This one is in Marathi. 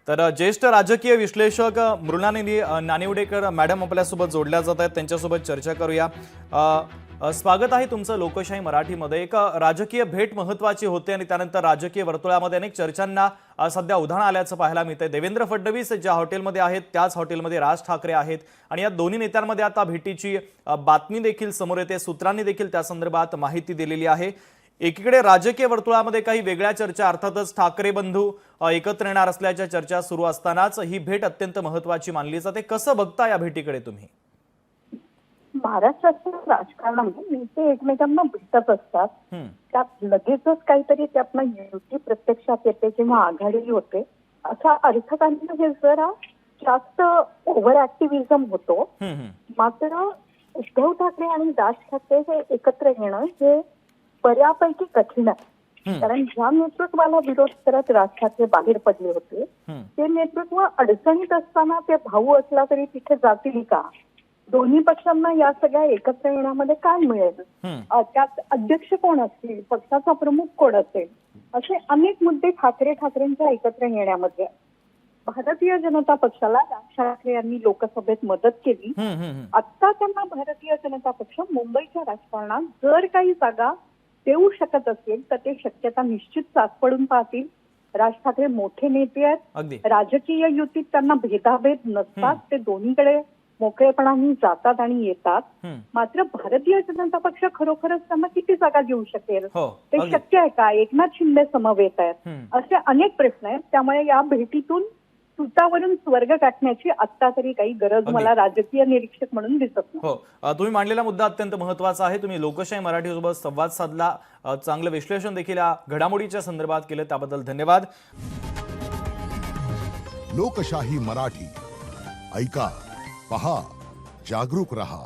तर ज्येष्ठ राजकीय विश्लेषक मृणालिनी नानिवडेकर मॅडम आपल्यासोबत जोडल्या जात आहेत, त्यांच्यासोबत चर्चा करूया। स्वागत आहे तुमचं लोकशाही मराठीमध्ये। एक राजकीय भेट महत्त्वाची होते आणि त्यानंतर राजकीय वर्तुळामध्ये अनेक चर्चांना सध्या उधाण आल्याचं पाहायला मिळतंय। देवेंद्र फडणवीस ज्या हॉटेलमध्ये आहेत त्याच हॉटेलमध्ये राज ठाकरे आहेत आणि या दोन्ही नेत्यांमध्ये आता भेटीची बातमी देखील समोर येते। सूत्रांनी देखील त्या संदर्भात माहिती दिलेली आहे। एकीकडे राजकीय वर्तुळामध्ये काही वेगळ्या चर्चा, अर्थातच ठाकरे बंधू एकत्र येणार असल्याच्या चर्चा सुरू असतानाच ही भेट अत्यंत महत्त्वाची मानली जाते। कसं बघता या भेटीकडे तुम्ही? महाराष्ट्राच्या राजकारणामध्ये नेते एकमेकांना भेटत असतात, त्यात लगेचच काहीतरी त्यातनं युती प्रत्यक्षात येते किंवा आघाडी होते असा अर्थकारण हे जरा जास्त ओव्हर ऍक्टिव्हिझम होतो। मात्र उद्धव ठाकरे आणि राज ठाकरे हे एकत्र येणं हे बऱ्यापैकी कठीण आहे, कारण ज्या नेतृत्वाला विरोध करत राज ठाकरे बाहेर पडले होते ते नेतृत्व अडचणीत असताना ते भाऊ असला तरी तिथे जातील का? दोन्ही पक्षांना या सगळ्या एकत्र येण्यामध्ये काय मिळेल? त्यात अध्यक्ष कोण असतील, पक्षाचा प्रमुख कोण असेल, असे अनेक मुद्दे ठाकरेंच्या एकत्र येण्यामध्ये। भारतीय जनता पक्षाला राज ठाकरे यांनी लोकसभेत मदत केली। आता त्यांना भारतीय जनता पक्ष मुंबईच्या राजकारणात जर काही जागा देऊ शकत असेल तर ते शक्यता निश्चित चाचपडून पाहतील। राज ठाकरे मोठे नेते आहेत, राजकीय युतीत त्यांना भेदाभेद नसतात, ते दोन्हीकडे मोकळेपणाने जातात आणि येतात। मात्र भारतीय जनता पक्ष खरोखरच त्यांना किती जागा देऊ शकेल, ते शक्य आहे का? एकनाथ शिंदे समवेत आहेत, असे अनेक प्रश्न आहेत। त्यामुळे या भेटीतून सुतावरून स्वर्ग गाठण्याची आता तरी काही गरज मला राजकीय निरीक्षक म्हणून दिसत नाही। हो, तुम्ही मांडलेला मुद्दा अत्यंत महत्त्वाचा आहे। तुम्ही लोकशाही मराठीसोबत संवाद साधला, चांगलं विश्लेषण देखील या घडामोडीच्या संदर्भात केलं, त्याबद्दल धन्यवाद। लोकशाही मराठी ऐका, पहा, जागरूक रहा।